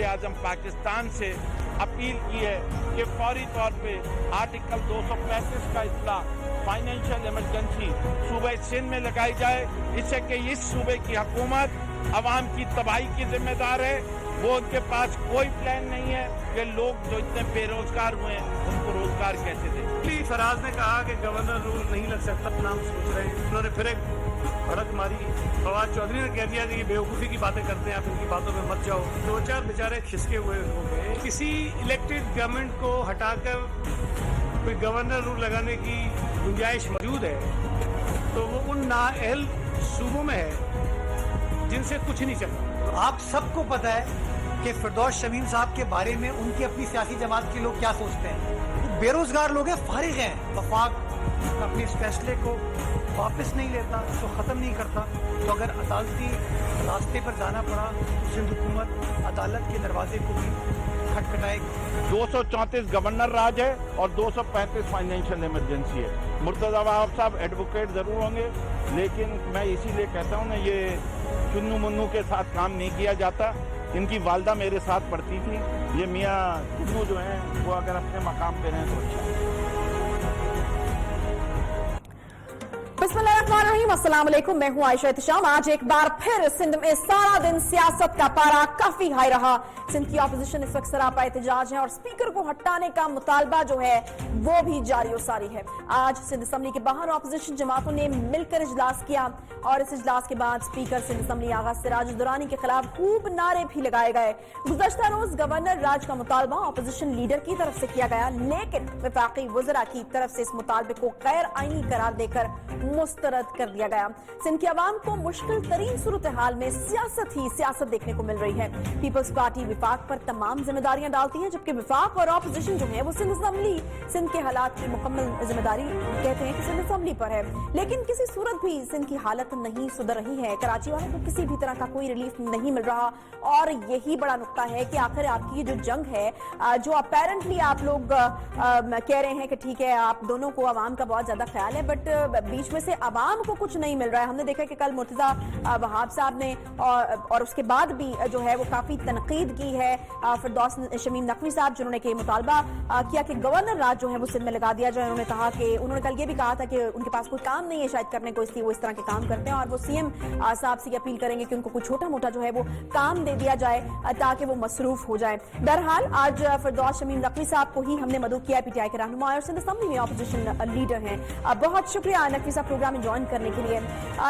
वज़ीर-ए-आज़म पाकिस्तान से अपील की है कि फौरी तौर पे आर्टिकल 235 का इस्लाह फाइनेंशियल इमरजेंसी सूबे सिंध में लगाई जाए, इससे कि इस सूबे की हुकूमत अवाम की तबाही की जिम्मेदार है। वो उनके पास कोई प्लान नहीं है कि लोग जो इतने बेरोजगार हुए हैं उनको रोजगार कैसे दें। फराज ने कहा कि गवर्नर रूल नहीं लग सकता, नाम सोच रहे हैं। उन्होंने फिर एक भड़क मारी। फवाद चौधरी ने कह दिया कि ये बेवकूफ़ी की बातें करते हैं, आप इनकी बातों में मत जाओ। दो चार बेचारे खिसके हुए हो गए। किसी इलेक्टेड गवर्नमेंट को हटाकर कोई गवर्नर रूल लगाने की गुंजाइश मौजूद है तो वो उन नाअहल सूबों में है जिनसे कुछ नहीं चलता। आप सबको पता है कि फिरदौस शमीम साहब के बारे में उनकी अपनी सियासी जमात के लोग क्या सोचते हैं। वो बेरोजगार लोग हैं, फारिग हैं। वफाक अपने इस फैसले को वापस नहीं लेता, उसको ख़त्म नहीं करता, तो अगर अदालती रास्ते पर जाना पड़ा तो सिंध हुकूमत अदालत के दरवाजे को भी खटखटाएगी। 234 गवर्नर राज है और 235 फाइनेंशियल इमरजेंसी है। मुर्तज़ा वहाब साहब एडवोकेट ज़रूर होंगे, लेकिन मैं इसीलिए कहता हूँ ना, ये चुन्नू मुन्नू के साथ काम नहीं किया जाता। इनकी वालदा मेरे साथ पढ़ती थी। ये मियाँ चुन्नू जो हैं वो अगर अपने मकाम पे रहें तो अच्छा है। बिस्मिल्लाहिर्रहमानिर्रहीम, अस्सलाम वालेकुम। मैं हूं आयशा एहतिशाम। आज एक बार फिर सिंध में सारा दिन सियासत का पारा काफी हाई रहा। सिंध की अपोजिशन इस वक्त सरापा एहतजाज है और स्पीकर को हटाने का मुतालबा जो है वो भी जारी और सारी है। आज सिंध असम्बली के बाहर अपोजिशन जमातों ने मिलकर इजलास किया और इस इजलास के बाद स्पीकर सिंध असम्बली आगा सिराज दुरानी के खिलाफ खूब नारे भी लगाए गए। गुज़श्ता रोज गवर्नर राज का मुतालबा अपोजिशन लीडर की तरफ से किया गया, लेकिन वफाकी वज़रा की तरफ से इस मुतालबे को गैर आईनी करार देकर मुस्तरद कर दिया गया। सिंध की आवाम को मुश्किल तरीन सूरत हाल में सियासत ही सियासत देखने को मिल रही है। पीपल्स पार्टी विफाक पर तमाम जिम्मेदारियां डालती है, जबकि विफाक और ऑपोजिशन जो है वो सिंध असम्बली, सिंध के हालात की मुकम्मल जिम्मेदारी कहते हैं कि सिंध असम्बली पर है। लेकिन किसी सूरत भी सिंध की हालत नहीं सुधर रही है। कराची वालों को किसी भी तरह का कोई रिलीफ नहीं मिल रहा और यही बड़ा नुक्ता है कि आखिर आपकी ये जो जंग है, जो अपेरेंटली आप लोग कह रहे हैं कि ठीक है आप दोनों को आवाम का बहुत ज्यादा ख्याल है, बट बीच में से आवाम को कुछ नहीं मिल रहा है। हमने देखा कि कल मुर्तज़ा वहाब साहब ने और उसके बाद भी जो है वो काफी तनकीद की है फिरदौस शमीम नकवी साहब, जिन्होंने के मुतालबा किया कि गवर्नर राज जो है वो सिंध में लगा दिया जाए। उन्होंने कहा कि उन्होंने कल ये भी कहा था कि उनके पास कोई काम नहीं है शायद करने को, इसलिए वो इस तरह के काम करते हैं और वो सीएम साहब से अपील करेंगे कि उनको कुछ छोटा मोटा जो है वो काम दे दिया जाए ताकि वो मसरूफ हो जाए। बहरहाल आज फिरदौस शमीम नकवी साहब को ही हमने मदद किया, पीटीआई के रहनुमा और सिंध असम्बली में अपोजिशन लीडर हैं। बहुत शुक्रिया नकवी साहब प्रोग्राम में ज्वाइन करने के लिए।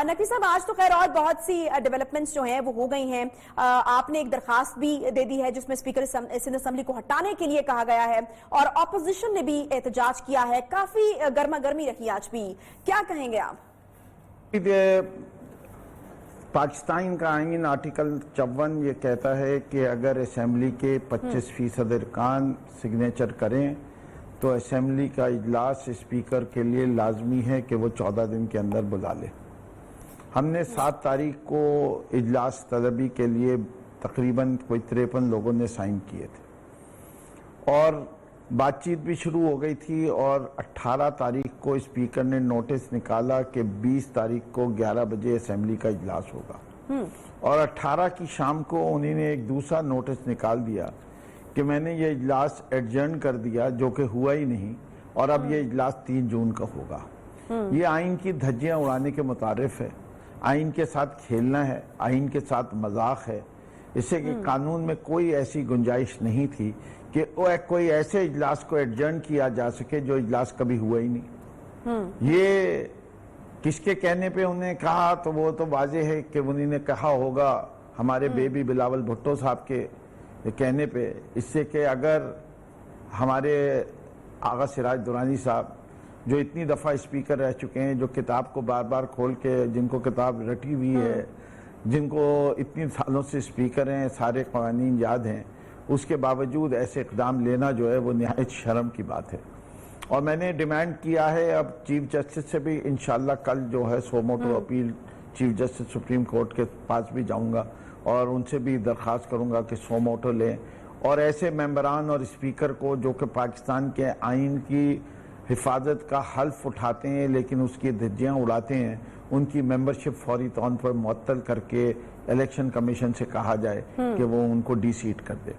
नकवी साहब, आज तो खैर और बहुत सी डेवलपमेंट्स जो हैं वो हो गई हैं। आपने एक दरखास्त भी दे दी है जिसमें स्पीकर सिंध असम्बली को हटाने के लिए कहा गया है और अपोजिशन ने भी एहतजाज किया है। काफी गर्मा गर्मी रही आज भी, क्या कहेंगे आप? पाकिस्तान का आईन आर्टिकल 54 ये कहता है कि अगर असम्बली के 25% अरकान सिग्नेचर करें तो असम्बली का इजलास स्पीकर के लिए लाजमी है कि वो 14 दिन के अंदर बुला ले। हमने 7 तारीख को इजलास तलबी के लिए तकरीबन कोई 53 लोगों ने साइन किए थे और बातचीत भी शुरू हो गई थी और 18 तारीख को स्पीकर ने नोटिस निकाला कि 20 तारीख को 11 बजे असम्बली का इजलास होगा और 18 की शाम को उन्होंने एक दूसरा नोटिस निकाल दिया कि मैंने ये इजलास एडजर्न कर दिया, जो कि हुआ ही नहीं और अब ये इजलास 3 जून का होगा। ये आइन की धज्जियां उड़ाने के मुतारिफ है, आइन के साथ खेलना है, आइन के साथ मजाक है। इससे कि कानून में कोई ऐसी गुंजाइश नहीं थी कि कोई ऐसे इजलास को एडजर्न किया जा सके जो इजलास कभी हुआ ही नहीं। ये किसके कहने पे उन्हें कहा, तो वो तो वाज़ेह है कि उन्होंने कहा होगा हमारे बेबी बिलावल भुट्टो साहब के कहने पे। इससे कि अगर हमारे आगा सिराज दुरानी साहब जो इतनी दफ़ा स्पीकर रह चुके हैं, जो किताब को बार बार खोल के, जिनको किताब रटी हुई है, जिनको इतनी सालों से स्पीकर हैं, सारे क़वानीन याद हैं, उसके बावजूद ऐसे इक़दाम लेना जो है वो निहायत शर्म की बात है। और मैंने डिमांड किया है अब चीफ जस्टिस से भी, इंशाल्लाह कल जो है suo motu appeal chief justice supreme court के पास भी जाऊंगा और उनसे भी दरख्वास्त करूंगा कि सो मोटो लें और ऐसे मेंबरान और स्पीकर को जो कि पाकिस्तान के आइन की हिफाजत का हल्फ उठाते हैं लेकिन उसकी धज्जियाँ उड़ाते हैं, ان کی ممبرشپ فوری طور پر معطل کر کے الیکشن کمیشن سے کہا جائے کہ وہ ان کو ڈی سیٹ کر دے.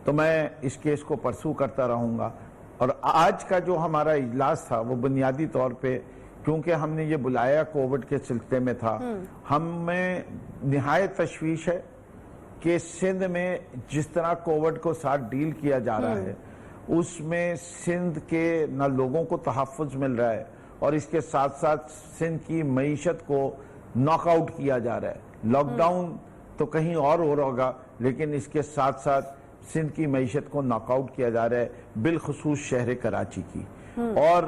تو میں اس کیس کو پرسو کرتا رہوں گا. اور آج کا جو ہمارا اجلاس تھا وہ بنیادی طور پہ کیونکہ ہم نے یہ بلایا کووڈ کے سلسلے میں تھا, ہمیں نہایت تشویش ہے کہ سندھ میں جس طرح کووڈ کو ساتھ ڈیل کیا جا رہا ہے اس میں سندھ کے نہ لوگوں کو تحفظ مل رہا ہے اور اس کے ساتھ ساتھ سندھ کی معیشت کو ناک آؤٹ کیا جا رہا ہے. لاک ڈاؤن تو کہیں اور ہو رہا ہوگا لیکن اس کے ساتھ ساتھ سندھ کی معیشت کو ناک آؤٹ کیا جا رہا ہے, بالخصوص شہر کراچی کی. اور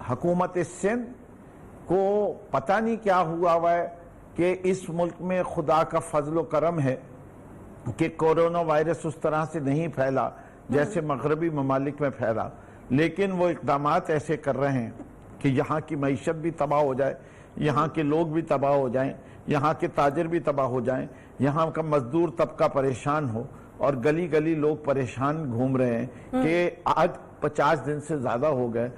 حکومت سندھ کو پتہ نہیں کیا ہوا ہے کہ اس ملک میں خدا کا فضل و کرم ہے کہ کورونا وائرس اس طرح سے نہیں پھیلا جیسے مغربی ممالک میں پھیلا, لیکن وہ اقدامات ایسے کر رہے ہیں کہ یہاں کی معیشت بھی تباہ ہو جائے, یہاں کے لوگ بھی تباہ ہو جائیں, یہاں کے تاجر بھی تباہ ہو جائیں, یہاں کا مزدور طبقہ پریشان ہو اور گلی گلی لوگ پریشان گھوم رہے ہیں کہ آج 50 دن سے زیادہ ہو گئے.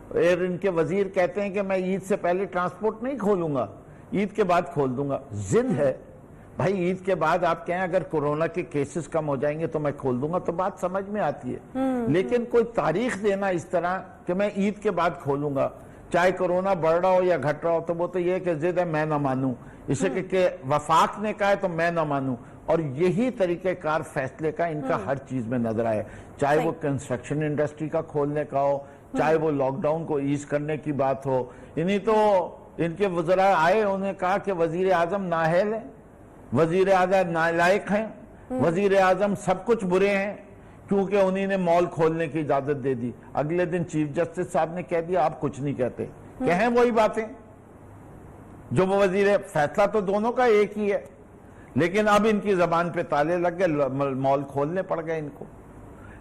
اور ان کے وزیر کہتے ہیں کہ میں عید سے پہلے ٹرانسپورٹ نہیں کھولوں گا, عید کے بعد کھول دوں گا. ضد ہے بھائی, عید کے بعد آپ کہیں اگر کورونا کے کیسز کم ہو جائیں گے تو میں کھول دوں گا, تو بات سمجھ میں آتی ہے. لیکن کوئی تاریخ دینا اس طرح کہ میں عید کے بعد کھولوں گا, چاہے کورونا بڑھ رہا ہو یا گھٹ رہا ہو, تو وہ تو یہ کہ ضد ہے میں نہ مانوں, اسے کہ وفاق نے کہا ہے تو میں نہ مانوں. اور یہی طریقہ کار فیصلے کا ان کا ہر چیز میں نظر آئے, چاہے وہ کنسٹرکشن انڈسٹری کا کھولنے کا ہو, چاہے وہ لاک ڈاؤن کو ایز کرنے کی بات ہو. انہی تو ان کے وزراء آئے, انہوں نے کہا کہ وزیر اعظم نااہل ہیں, وزیر اعظم نالائق ہیں, وزیر اعظم سب کچھ برے ہیں کیونکہ انہی نے مال کھولنے کی اجازت دے دی. اگلے دن چیف جسٹس صاحب نے کہہ دیا آپ کچھ نہیں کہتے. کہیں وہی باتیں جو وہ وزیر, فیصلہ تو دونوں کا ایک ہی ہے, لیکن اب ان کی زبان پہ تالے لگ گئے, مال کھولنے پڑ گئے ان کو.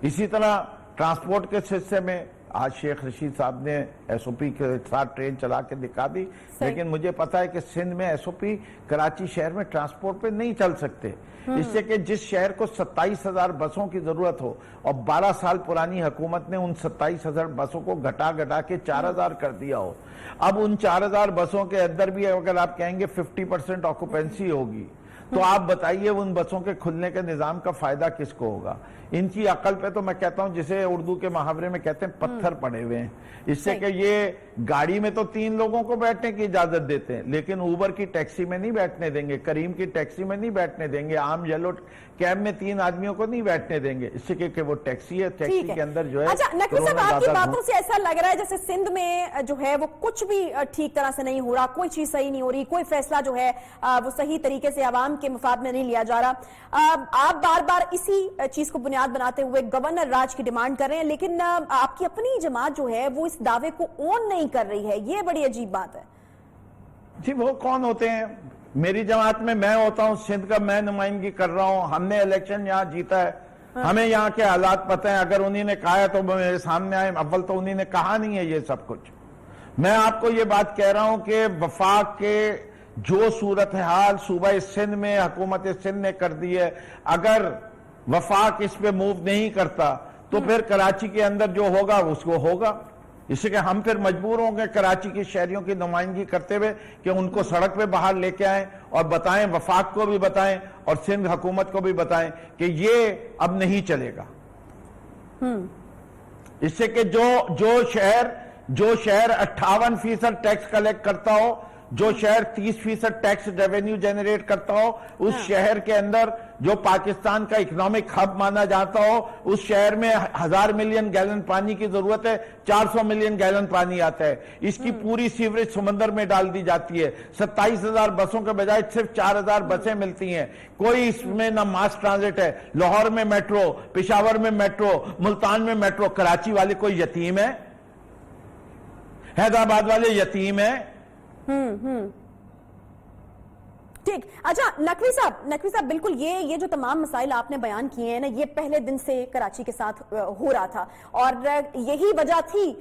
اسی طرح ٹرانسپورٹ کے سلسلے میں آج شیخ رشید صاحب نے ایس او پی کے ساتھ ٹرین چلا کے دکھا دی, لیکن مجھے پتا ہے کہ سندھ میں ایس او پی کراچی شہر میں ٹرانسپورٹ پہ نہیں چل سکتے, اس سے کہ جس شہر کو 27,000 بسوں کی ضرورت ہو اور 12 سال پرانی حکومت نے ان 27,000 بسوں کو گھٹا کے 4,000 کر دیا ہو. اب ان 4,000 بسوں کے اندر بھی اگر آپ کہیں گے 50% آکوپینسی ہوگی تو آپ بتائیے ان بسوں کے کھلنے کے نظام کا فائدہ کس کو ہوگا. ان کی عقل پہ تو میں کہتا ہوں جسے اردو کے محاورے میں کہتے ہیں پتھر پڑے ہوئے ہیں, اس سے کہ یہ گاڑی میں تو 3 لوگوں کو بیٹھنے کی اجازت دیتے ہیں لیکن اوبر کی ٹیکسی میں نہیں بیٹھنے دیں گے, کریم کی ٹیکسی میں نہیں بیٹھنے دیں گے, عام یلو کیب میں 3 آدمیوں کو نہیں بیٹھنے دیں گے, اس سے کہ وہ ٹیکسی ہے, ٹیکسی کے اندر جو ہے. اچھا نقوی صاحب, آپ کی باتوں سے ایسا لگ رہا ہے جیسے سندھ میں جو ہے وہ کچھ بھی ٹھیک طرح سے نہیں ہو رہا, کوئی چیز صحیح نہیں ہو رہی, کوئی فیصلہ جو ہے وہ صحیح طریقے سے عوام کے مفاد میں نہیں لیا جا رہا. آپ بار بار اسی چیز کو بنیاد بناتے ہوئے گورنر راج کی ڈیمانڈ کر رہے ہیں, لیکن آپ کی اپنی جماعت جو ہے وہ اس دعوے کو اون نہیں کر رہی ہے, یہ بڑی عجیب بات ہے. جی وہ کون ہوتے ہیں؟ میری جماعت میں میں ہوتا ہوں, سندھ کا میں نمائندگی کر رہا ہوں, ہم نے الیکشن یہاں جیتا ہے, ہمیں یہاں کے حالات پتہ ہیں. اگر انہی نے کہا ہے تو میرے سامنے آئے, اول تو انہی نے کہا نہیں ہے یہ سب کچھ. میں آپ کو یہ بات کہہ رہا ہوں کہ وفاق کے جو صورتحال صوبہ سندھ میں حکومت سندھ نے کر دی ہے, اگر وفاق اس پہ موو نہیں کرتا تو پھر کراچی کے اندر جو ہوگا اس کو ہوگا. اس سے کہ ہم پھر مجبور ہوں گے کراچی کے شہریوں کی نمائندگی کرتے ہوئے کہ ان کو سڑک پہ باہر لے کے آئیں اور بتائیں, وفاق کو بھی بتائیں اور سندھ حکومت کو بھی بتائیں کہ یہ اب نہیں چلے گا. اس سے کہ جو شہر 58% ٹیکس کلیکٹ کرتا ہو, جو شہر 30% ٹیکس ریونیو جنریٹ کرتا ہو, اس شہر کے اندر جو پاکستان کا اکنامک ہب مانا جاتا ہو, اس شہر میں 1000 ملین گیلن پانی کی ضرورت ہے, 400 ملین گیلن پانی آتا ہے. اس کی پوری سیوریج سمندر میں ڈال دی جاتی ہے. 27,000 بسوں کے بجائے صرف 4,000 بسیں ملتی ہیں. کوئی اس میں نہ ماس ٹرانزٹ ہے. لاہور میں میٹرو, پشاور میں میٹرو, ملتان میں میٹرو. کراچی والے کوئی یتیم ہے؟ حیدرآباد والے یتیم ہیں؟ ٹھیک. اچھا نقوی صاحب بالکل یہ جو تمام مسائل آپ نے بیان کیے ہیں نا یہ پہلے دن سے کراچی کے ساتھ ہو رہا تھا اور یہی وجہ تھی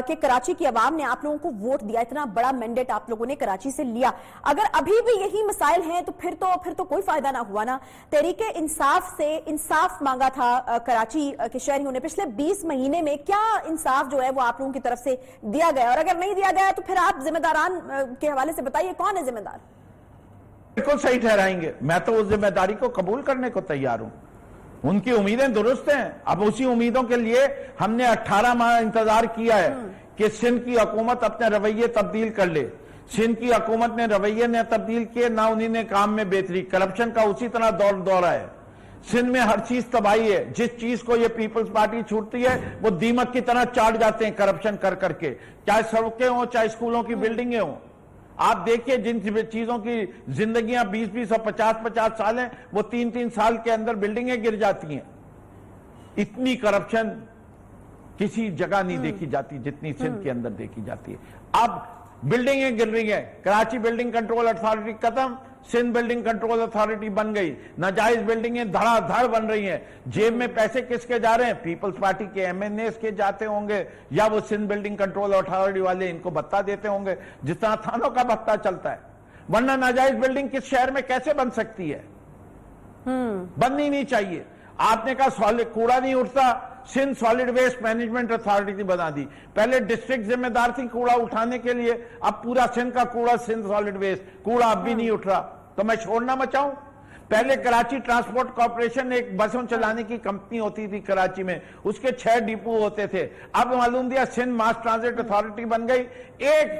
کہ کراچی کی عوام نے آپ لوگوں کو ووٹ دیا, اتنا بڑا مینڈیٹ آپ لوگوں نے کراچی سے لیا. اگر ابھی بھی یہی مسائل ہیں تو پھر تو کوئی فائدہ نہ ہوا نا. تحریک انصاف سے انصاف مانگا تھا کراچی کے شہریوں نے پچھلے 20 مہینے میں, کیا انصاف جو ہے وہ آپ لوگوں کی طرف سے دیا گیا؟ اور اگر نہیں دیا گیا تو پھر آپ ذمہ داران کے حوالے سے بتائیے کون ہے ذمہ دار؟ بالکل صحیح ٹھہرائیں گے, میں تو اس ذمہ داری کو قبول کرنے کو تیار ہوں. ان کی امیدیں درست ہیں, اب اسی امیدوں کے لیے ہم نے 18 ماہ انتظار کیا ہے کہ سندھ کی حکومت اپنے رویے تبدیل کر لے. سندھ کی حکومت نے رویے نے تبدیل کیے, نہ انہی نے کام میں بہتری, کرپشن کا اسی طرح دورہ ہے. سندھ میں ہر چیز تباہی ہے, جس چیز کو یہ پیپلز پارٹی چھوٹتی ہے وہ دیمک کی طرح چاٹ جاتے ہیں کرپشن کر کے, چاہے سڑکیں ہوں چاہے اسکولوں کی بلڈنگیں ہوں. آپ دیکھیں جن چیزوں کی زندگیاں 20 اور 50 سال ہیں وہ 3 سال کے اندر بلڈنگیں گر جاتی ہیں. اتنی کرپشن کسی جگہ نہیں دیکھی جاتی جتنی سندھ کے اندر دیکھی جاتی ہے. اب بلڈنگیں گر رہی ہیں, کراچی بلڈنگ کنٹرول اتھارٹی ختم, سندھ بلڈنگ کنٹرول اتھارٹی بن گئی, ناجائز بلڈنگیں دھڑا دھڑ بن رہی ہیں. جیب میں پیسے کس کے جا رہے ہیں؟ پیپلز پارٹی کے MNAs کے جاتے ہوں گے, یا وہ سندھ بلڈنگ کنٹرول اتھارٹی والے ان کو بھتہ دیتے ہوں گے جس طرح تھانوں کا بھتہ چلتا ہے. ورنہ ناجائز بلڈنگ کس شہر میں کیسے بن سکتی ہے؟ بننی نہیں چاہیے. آپ نے کہا کوڑا نہیں اٹھتا, Sindh solid waste management authority تھی بنا دی. پہلے ڈسٹرکٹ ذمہ دار تھی کوڑا اٹھانے کے لیے, اب پورا سندھ کا کوڑا سندھ سالڈ ویسٹ, کوڑا اب بھی نہیں اٹھ رہا, تو میں چھوڑنا مچاؤں؟ پہلے کراچی ٹرانسپورٹ کارپوریشن ایک بسوں چلانے کی کمپنی ہوتی تھی کراچی میں, اس کے 6 ڈپو ہوتے تھے. اب معلوم دیا سندھ ماس ٹرانزٹ اتھارٹی بن گئی, ایک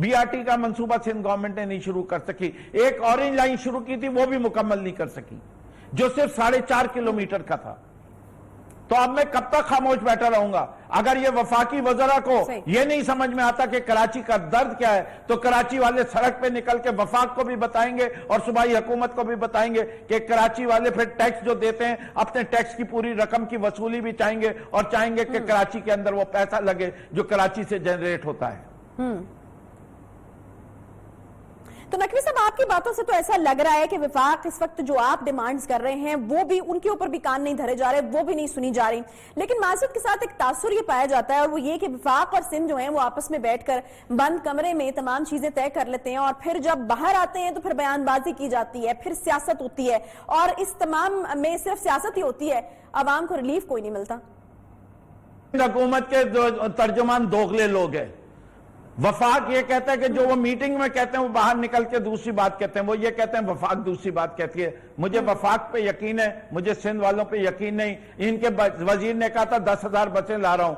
BRT کا منصوبہ سندھ گورنمنٹ نے نہیں شروع کر سکی. ایک اورنج لائن شروع کی تھی وہ بھی مکمل نہیں کر سکی, جو صرف 4.5 کلومیٹر کا تھا. تو اب میں کب تک خاموش بیٹھا رہوں گا؟ اگر یہ وفاقی وزراء کو یہ نہیں سمجھ میں آتا کہ کراچی کا درد کیا ہے, تو کراچی والے سڑک پہ نکل کے وفاق کو بھی بتائیں گے اور صوبائی حکومت کو بھی بتائیں گے کہ کراچی والے پھر ٹیکس جو دیتے ہیں اپنے ٹیکس کی پوری رقم کی وصولی بھی چاہیں گے, اور چاہیں گے کہ کراچی کے اندر وہ پیسہ لگے جو کراچی سے جنریٹ ہوتا ہے. تو نقوی صاحب آپ کی باتوں سے تو ایسا لگ رہا ہے کہ وفاق اس وقت جو آپ ڈیمانڈز کر رہے ہیں وہ بھی ان کے اوپر بھی کان نہیں دھرے جا رہے, وہ بھی نہیں سنی جا رہی. لیکن معذرت کے ساتھ ایک تاثر یہ پایا جاتا ہے, اور وہ یہ کہ وفاق اور سندھ جو ہیں وہ آپس میں بیٹھ کر بند کمرے میں تمام چیزیں طے کر لیتے ہیں, اور پھر جب باہر آتے ہیں تو پھر بیان بازی کی جاتی ہے, پھر سیاست ہوتی ہے, اور اس تمام میں صرف سیاست ہی ہوتی ہے, عوام کو ریلیف کوئی نہیں ملتا. حکومت کے ترجمان دوغلے لوگ ہیں. وفاق یہ کہتا ہے کہ جو وہ میٹنگ میں کہتے ہیں وہ باہر نکل کے دوسری بات کہتے ہیں, وہ یہ کہتے ہیں وفاق دوسری بات کہتی ہے. مجھے وفاق پہ یقین ہے, مجھے سندھ والوں پہ یقین نہیں. ان کے وزیر نے کہا تھا 10,000 بسیں لا رہا ہوں,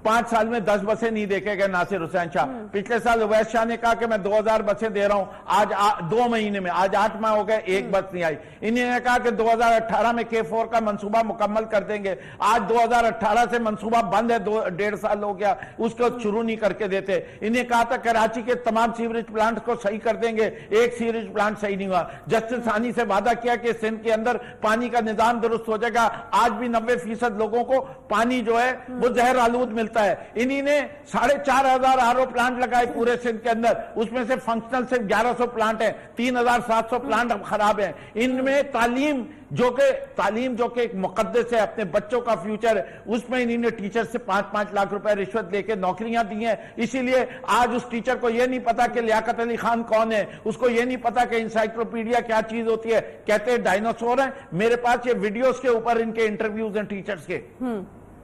5 سال میں 10 بسیں نہیں دیکھے گئے ناصر حسین شاہ. پچھلے سال اویس شاہ نے کہا کہ میں 2000 بسیں دے رہا ہوں, آج 2 مہینے میں, آج 8 ماہ ہو گئے, ایک بس نہیں آئی. انہوں نے کہا کہ 2018 میں K4 کا منصوبہ مکمل کر دیں گے, آج 2018 سے منصوبہ بند ہے, 1.5 سال ہو گیا, اس کو شروع نہیں کر کے دیتے. انہیں کہا تھا کراچی کے تمام سیوریج پلانٹ کو صحیح کر دیں گے, ایک سیوریج پلانٹ صحیح نہیں ہوا. جسٹس ثانی سے وعدہ کیا کہ سندھ کے اندر پانی کا نظام درست ہو جائے گا, آج بھی 90% لوگوں کو پانی جو ہے وہ زہر آلود ملتا ہے. انہی نے 4,500 RO پلانٹ لگائے پورے سندھ کے اندر, اس میں سے فنکشنل صرف 1100 پلانٹ ہیں, 3,700 پلانٹ اب خراب ہیں. ان میں تعلیم جو کہ ایک مقدس ہے, اپنے بچوں کا فیوچر ہے, اس میں انہی نے ٹیچر سے 5-5 لاکھ روپے رشوت لے کے نوکریاں دی ہیں. اسی لیے آج اس ٹیچر کو یہ نہیں پتا کہ لیاقت علی خان کون ہے, اس کو یہ نہیں پتا کہ انسائکلوپیڈیا کیا چیز ہوتی ہے, کہتے ہیں ڈائناسور ہیں. میرے پاس یہ ویڈیوز کے اوپر ان کے انٹرویوز ہیں ٹیچرز کے.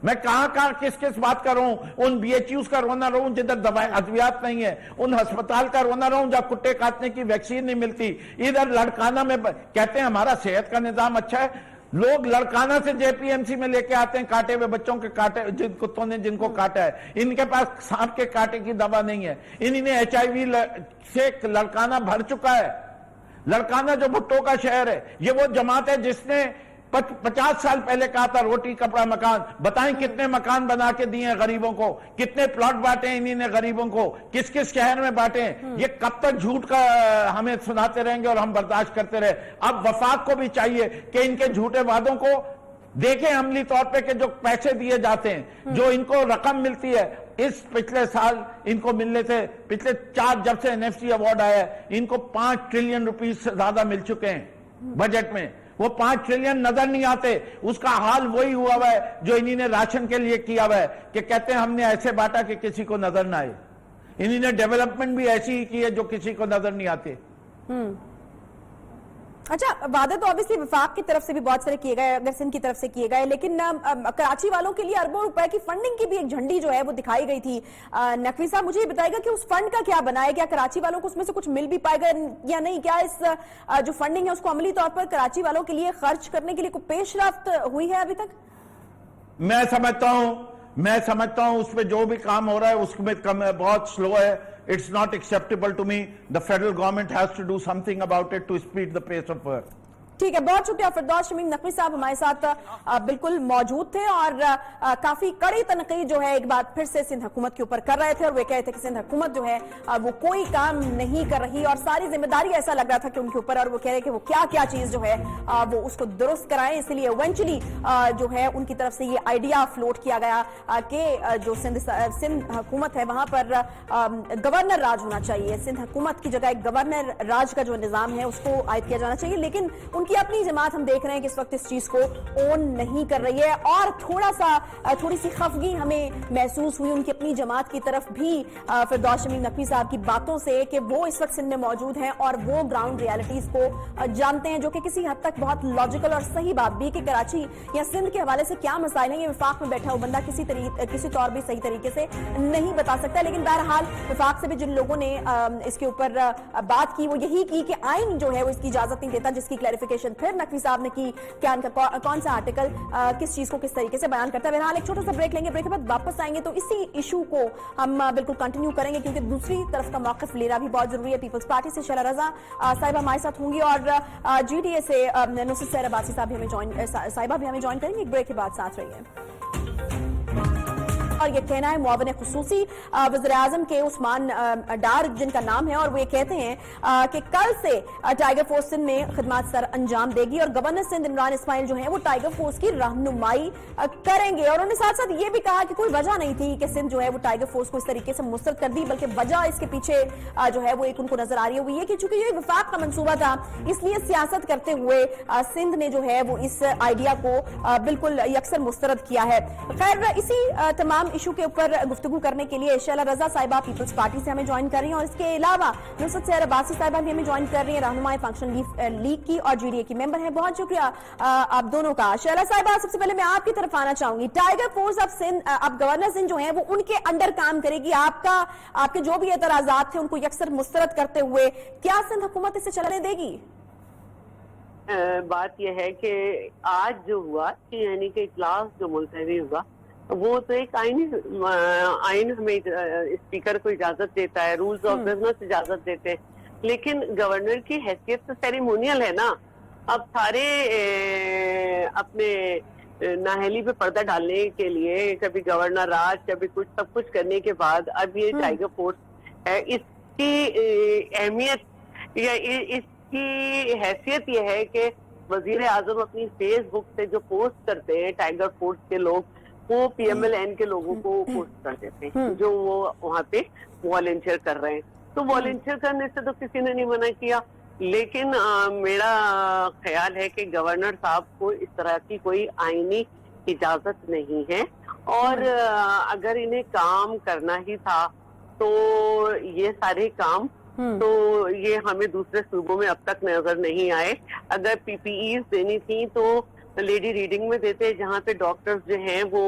میں کہاں کس بات کر رہا ہوں, ان BHUs کا رونا رہوں جدھر ادویات نہیں ہے, ان ہسپتال کا رونا رہوں جہاں کٹے کاٹنے کی ویکسین نہیں ملتی. ادھر لڑکانہ میں کہتے ہیں ہمارا صحت کا نظام اچھا ہے, لوگ لڑکانہ سے JPMC میں لے کے آتے ہیں کاٹے ہوئے بچوں کے کاٹے, جن کتوں نے جن کو کاٹا ہے. ان کے پاس سانپ کے کاٹے کی دوا نہیں ہے. انہی نے HIV سے لڑکانہ بھر چکا ہے. لڑکانہ جو بھٹو کا شہر ہے, یہ وہ جماعت ہے جس نے 50 سال پہلے کہا تھا روٹی کپڑا مکان. بتائیں کتنے مکان بنا کے دیے ہیں غریبوں کو, کتنے پلاٹ بانٹے ہیں انہی نے غریبوں کو, کس شہر میں بانٹے ہیں. یہ کب تک جھوٹ کا ہمیں سناتے رہیں گے اور ہم برداشت کرتے رہے. اب وفاق کو بھی چاہیے کہ ان کے جھوٹے وعدوں کو دیکھیں عملی طور پہ کہ جو پیسے دیے جاتے ہیں, جو ان کو رقم ملتی ہے, इस पिछले साल इनको मिलने थे, पिछले 4 जब से एनएफसी अवार्ड आया है, इनको 5 ट्रिलियन रुपीस से ज्यादा मिल चुके हैं बजट में। वो 5 ट्रिलियन नजर नहीं आते। उसका हाल वही हुआ हुआ है जो इन्हीं ने राशन के लिए किया हुआ है, कि कहते हैं हमने ऐसे बांटा कि किसी को नजर ना आए। इन्हीं ने डेवलपमेंट भी ऐसी ही की है जो किसी को नजर नहीं आती। अच्छा, वादे तो ऑब्वियसली वफाक की तरफ से भी बहुत सारे किए गए, अगर सिंध की तरफ से किए गए, लेकिन कराची वालों के लिए अरबों रुपए की फंडिंग की भी एक झंडी जो है वो दिखाई गई थी। नकवी साहब, मुझे ये बताएगा कि उस फंड का क्या बना है? क्या कराची वालों को उसमें से कुछ मिल भी पाएगा या नहीं? क्या इस जो फंडिंग है उसको अमली तौर पर कराची वालों के लिए खर्च करने के लिए कोई पेशरफ्त हुई है अभी तक? मैं समझता हूं उसमें जो भी काम हो रहा है उसमें बहुत स्लो है। It's not acceptable to me. The federal government has to do something about it to speed the pace of work. ठीक है, बहुत शुक्रिया। फिरदौस शमीम नकवी साहब हमारे साथ बिल्कुल मौजूद थे और काफी कड़ी तनकीद जो है एक बार फिर से सिंध हुकूमत के ऊपर कर रहे थे, और वे कहते थे कि सिंध हुकूमत जो है वो कोई काम नहीं कर रही और सारी जिम्मेदारी ऐसा लग रहा था कि उनके ऊपर, और वो कह रहे कि वो क्या क्या चीज जो है वो उसको दुरुस्त कराएं। इसलिए इवेंचुअली जो है उनकी तरफ से ये आइडिया फ्लोट किया गया कि जो सिंध हुकूमत है वहां पर गवर्नर राज होना चाहिए। सिंध हुकूमत की जगह एक गवर्नर राज का जो निजाम है उसको आयद किया जाना चाहिए, लेकिन उनकी अपनी जमात हम देख रहे हैं कि इस वक्त इस चीज को ओन नहीं कर रही है। और थोड़ी सी खफगी हमें महसूस हुई उनकी अपनी जमात की तरफ भी फिरदौस शमीम नकवी साहब की बातों से, कि वो इस वक्त सिंध में मौजूद हैं और वो ग्राउंड रियलिटीज को जानते हैं, जो कि किसी हद तक बहुत लॉजिकल और सही बात भी, कि कराची या सिंध के हवाले से क्या मसाइल हैं ये वफाक में बैठा हुआ बंदा किसी तौर भी सही तरीके से नहीं बता सकता। लेकिन बहरहाल वफाक से भी जिन लोगों ने इसके ऊपर बात की वो यही की कि आइन जो है वो इसकी इजाजत नहीं देता, जिसकी क्लैरिफिकेशन फिर नकवी साहब ने की, क्या कौन सा आर्टिकल किस चीज को किस तरीके से बयान करता है। बहरहाल एक छोटा सा ब्रेक लेंगे, ब्रेक के बाद वापस आएंगे तो इसी इशू को हम बिल्कुल कंटिन्यू करेंगे, क्योंकि दूसरी तरफ का मौक़िफ़ लेना भी बहुत जरूरी है। पीपल्स पार्टी से शैला रजा साहिबा हमारे साथ होंगी और जीडीए से नुसरत सैर अब्बासी साहब भी हमें ज्वाइन करेंगे। एक ब्रेक के बाद साथ रहिए। और ये कहना है मुआविन खुसूसी वज़ीर-ए-आज़म के उस्मान डार जिनका नाम है, और वो ये कहते हैं कि कल से टाइगर फोर्स सिंध में खिदमत सर अंजाम देगी और गवर्नर सिंध इमरान इस्माइल जो है वो टाइगर फोर्स की रहनुमाई करेंगे। और उन्होंने साथ साथ ये भी कहा कि कोई वजह नहीं थी कि सिंध जो है वो टाइगर फोर्स को इस तरीके से मुस्तरद कर दी, बल्कि वजह इसके पीछे जो है वो एक उनको नजर आ रही है वो ये कि चूंकि ये वफाक का मंसूबा था, इसलिए सियासत करते हुए सिंध ने जो है वो इस आइडिया को बिल्कुल यकसर मुस्तरद किया है। खैर, इसी तमाम इशू के ऊपर गुफ्तगू करने के लिए शैला रजा साहिबा पीपल्स पार्टी से हमें ज्वाइन कर रही हैं, और इसके अलावा नुसरत सैर अब्बासी साहिबा भी हमें ज्वाइन कर रही हैं, रहनुमाई फंक्शन लीग की और जीडीए की मेंबर है। बहुत शुक्रिया आप दोनों का। शैला साहिबा, सबसे पहले मैं आपकी तरफ आना चाहूंगी। टाइगर फोर्स अब गवर्नर सिंध जो है वो उनके अंडर काम करेगी, आपके जो भी एतराजात थे उनको यकसर मुस्तरद करते हुए क्या सिंध हुकूमत इसे चलने देगी? बात यह है कि आज जो हुआ कि यानी कि इजलास जो मुलतवी हुआ वो तो एक आइन हमें स्पीकर को इजाजत देता है, रूल्स ऑफ बिजनेस इजाजत देते हैं, लेकिन गवर्नर की हैसियत तो सेरेमोनियल है ना। अब सारे अपने नाहली पे पर्दा डालने के लिए कभी गवर्नर राज कभी कुछ सब कुछ करने के बाद अब ये टाइगर फोर्स है, इसकी अहमियत या इसकी हैसियत यह है कि वजीर आजम अपनी फेसबुक से जो पोस्ट करते हैं टाइगर फोर्स के लोग वो पीएमएलएन के लोगों को पोस्ट कर देते हैं जो वो वहाँ पे वॉलंटियर कर रहे हैं। तो वॉलंटियर करने से तो किसी ने नहीं मना किया, लेकिन मेरा ख्याल है कि गवर्नर साहब को इस तरह की कोई आईनी इजाजत नहीं है, और अगर इन्हें काम करना ही था तो ये सारे काम तो ये हमें दूसरे सूबों में अब तक नजर नहीं आए। अगर पीपीईज देनी थी तो लेडी रीडिंग में देते, जहाँ पे डॉक्टर्स जो हैं वो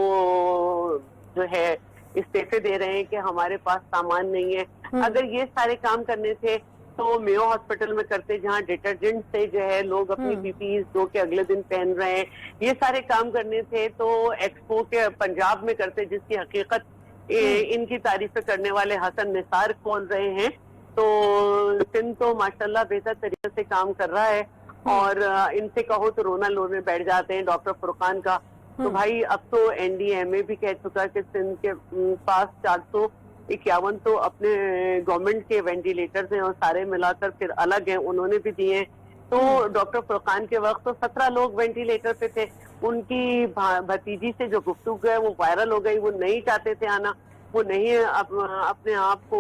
जो है इस्तीफे दे रहे हैं कि हमारे पास सामान नहीं है। अगर ये सारे काम करने थे तो मेयो हॉस्पिटल में करते, जहाँ डिटर्जेंट से जो है लोग अपनी पीपीईज धो के अगले दिन पहन रहे हैं। ये सारे काम करने थे तो एक्सपो के पंजाब में करते, जिसकी हकीकत इनकी तारीफें करने वाले हसन निसार खोल रहे हैं। तो सिंध तो माशाल्लाह बेहतर तरीके से काम कर रहा है, और इनसे कहो तो रोना लोने बैठ जाते हैं डॉक्टर फुरकान का। तो भाई अब तो एनडीएमए भी कह चुका कि सिंध के पास 451 तो अपने गवर्नमेंट के वेंटिलेटर्स हैं और सारे मिलाकर फिर अलग हैं, उन्होंने भी दिए हैं। तो डॉक्टर फुरकान के वक्त तो 17 लोग वेंटिलेटर पे थे। उनकी भतीजी से जो गुफ्तगू है वो वायरल हो गई, वो नहीं चाहते थे आना। वो नहीं अपने आप को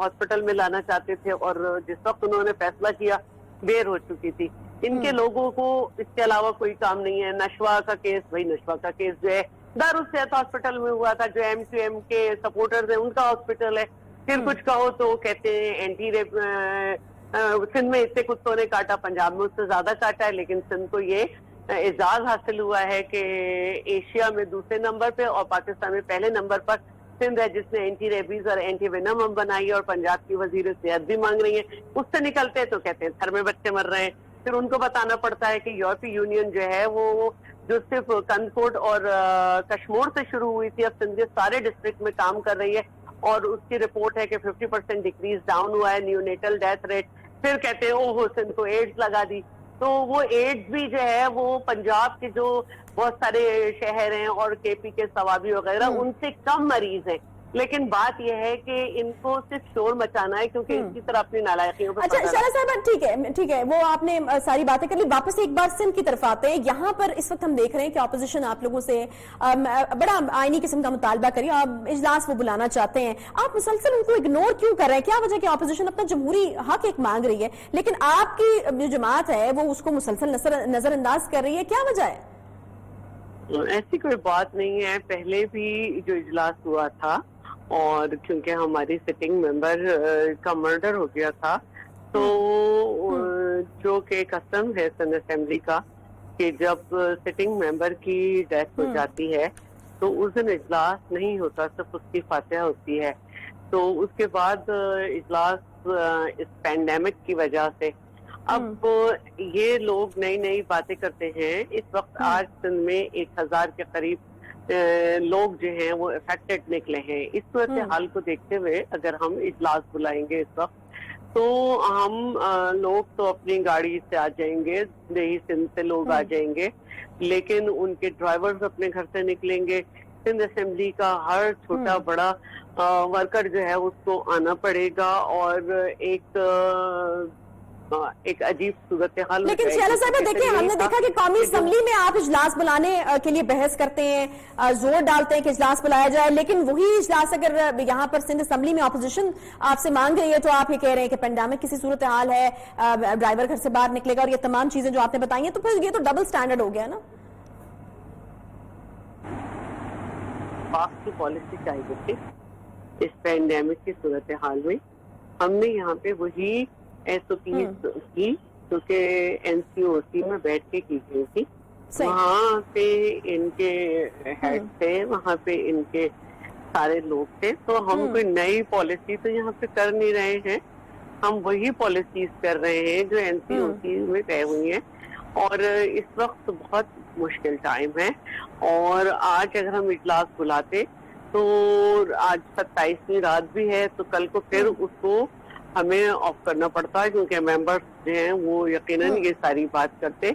हॉस्पिटल में लाना चाहते थे, और जिस वक्त उन्होंने फैसला किया देर हो चुकी थी। इनके लोगों को इसके अलावा कोई काम नहीं है। नशवा का केस, वही नशवा का केस जो है दारुल-सेहत हॉस्पिटल में हुआ था, जो M2M के सपोर्टर्स है उनका हॉस्पिटल है। फिर कुछ कहो तो कहते हैं एंटी रेप, सिंध में इतने कुत्तों ने काटा, पंजाब में उससे ज्यादा काटा है, लेकिन सिंध को ये एजाज हासिल हुआ है कि एशिया में दूसरे नंबर पे और पाकिस्तान में पहले नंबर पर सिंध है, जिसने एंटी रेबीज और एंटी वेनम बनाई है, और पंजाब की वजीर सेहत भी मांग रही है। उससे निकलते हैं तो कहते हैं घर में बच्चे मर रहे हैं। फिर उनको बताना पड़ता है कि यूरोपीय यूनियन जो है वो जो सिर्फ कंदकोट और कश्मीर से शुरू हुई थी, अब सिंध के सारे डिस्ट्रिक्ट में काम कर रही है, और उसकी रिपोर्ट है कि 50% डिक्रीज डाउन हुआ है न्यूनेटल डेथ रेट। फिर कहते हैं ओहो सिंध को एड्स लगा दी। तो वो एड्स भी जो है वो पंजाब के जो बहुत सारे शहर हैं और केपी के सवाबी वगैरह उनसे कम मरीज हैं, लेकिन बात यह है कि इनको सिर्फ शोर मचाना है, क्योंकि इसी तरह अपनी नालायकियों पर। अच्छा शहला साहब, ठीक है, वो आपने सारी बातें कर ली। वापस एक बार सिंध की तरफ आते हैं। यहाँ पर इस वक्त हम देख रहे हैं कि ऑपोजिशन आप लोगों से बड़ा आईनी किस्म का मुतालबा करिए, आप इजलास वो बुलाना चाहते हैं, आप मुसलसल उनको इग्नोर क्यों कर रहे हैं? क्या वजह कि ऑपोजिशन अपना जमहूरी हक एक मांग रही है, लेकिन आपकी जो जमात है वो उसको मुसलसल नजरअंदाज कर रही है, क्या वजह है? ऐसी कोई बात नहीं है। पहले भी जो इजलास हुआ था, और क्योंकि हमारी सिटिंग मेंबर का मर्डर हो गया था, तो जो कि कस्टम है सिंध असेंबली का कि जब सिटिंग मेंबर की डेथ हो जाती है तो उस दिन इजलास नहीं होता, सिर्फ उसकी फातिहा होती है। तो उसके बाद इजलास इस पैंडेमिक की वजह से अब ये लोग नई नई बातें करते हैं। इस वक्त आज सिंध में 1000 के करीब लोग जो हैं वो अफेक्टेड निकले हैं। इस सूरत हाल को देखते हुए अगर हम इजलास बुलाएंगे इस वक्त, तो हम लोग तो अपनी गाड़ी से आ जाएंगे, नई सिंध से लोग आ जाएंगे, लेकिन उनके ड्राइवर्स अपने घर से निकलेंगे। सिंध असेंबली का हर छोटा बड़ा वर्कर जो है उसको आना पड़ेगा, और एक अजीब सूरत हाल। लेकिन शहला साहब देखिए, हमने देखा कि कौमी असेंबली में आप इजलास बुलाने के लिए बहस करते हैं, जोर डालते हैं कि इजलास बुलाया जाए, लेकिन वही इजलास अगर यहाँ पर सिंध असेंबली में ऑपोजिशन आपसे मांग रही है तो आप ये कह रहे हैं कि पेंडेमिक किसी सूरत हाल है, ड्राइवर घर से बाहर निकलेगा, और ये तमाम चीजें जो आपने बताई हैं, तो फिर ये तो डबल स्टैंडर्ड हो गया ना। पाक की पॉलिसी चाहिए थी इस पेंडेमिक की सूरत हाल में। हमने यहाँ पे वही SOPs की जो कि NCOC में बैठ के की गई थी, वहाँ पे इनके हेड थे, वहाँ पे इनके सारे लोग थे। तो हम कोई नई पॉलिसी तो यहाँ पे कर नहीं रहे हैं, हम वही पॉलिसीज कर रहे हैं जो NCOC में तय हुई हैं। और इस वक्त बहुत मुश्किल टाइम है, और आज अगर हम इजलास बुलाते तो आज 27वीं रात भी है, तो कल को फिर उसको हमें ऑफ करना पड़ता है, क्योंकि मेंबर्स जो हैं वो यकीनन ये सारी बात करते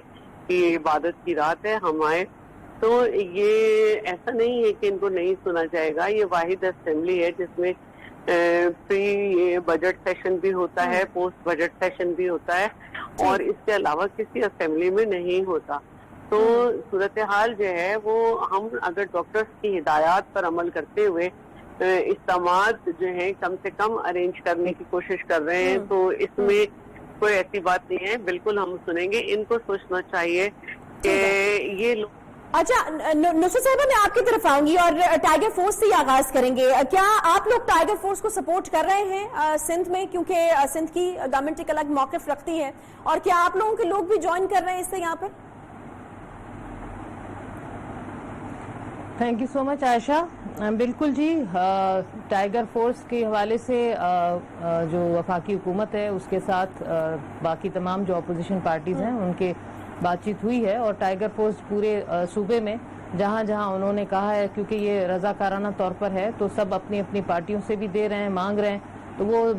कि इबादत की रात है, हम आए। तो ये ऐसा नहीं है कि इनको नहीं सुना जाएगा। ये वाहिद असेंबली है जिसमें प्री बजट सेशन भी होता है, पोस्ट बजट सेशन भी होता है, और इसके अलावा किसी असेंबली में नहीं होता। तो सूरत हाल जो है वो हम अगर डॉक्टर्स की हिदायत पर अमल करते हुए इज्तिमात जो है कम से कम अरेंज करने की कोशिश कर रहे हैं, तो इसमें कोई ऐसी बात नहीं है, बिल्कुल हम सुनेंगे। इनको सोचना चाहिए कि ये लोग। अच्छा नुसरत साहिबा, मैं आपकी तरफ आऊंगी और टाइगर फोर्स से आगाज करेंगे। क्या आप लोग टाइगर फोर्स को सपोर्ट कर रहे हैं सिंध में, क्योंकि सिंध की गवर्नमेंट एक अलग मौक़िफ़ रखती है, और क्या आप लोगों के लोग भी ज्वाइन कर रहे हैं इससे यहाँ पर? Thank you so much Ayesha. बिल्कुल जी, टाइगर फोर्स के हवाले से जो वफाकी हुकूमत है उसके साथ बाकी तमाम जो अपोजिशन पार्टीज हैं उनके बातचीत हुई है, और टाइगर फोर्स पूरे सूबे में जहां जहां उन्होंने कहा है, क्योंकि ये रजाकाराना तौर पर है, तो सब अपनी अपनी पार्टियों से भी दे रहे हैं, मांग रहे हैं, तो वो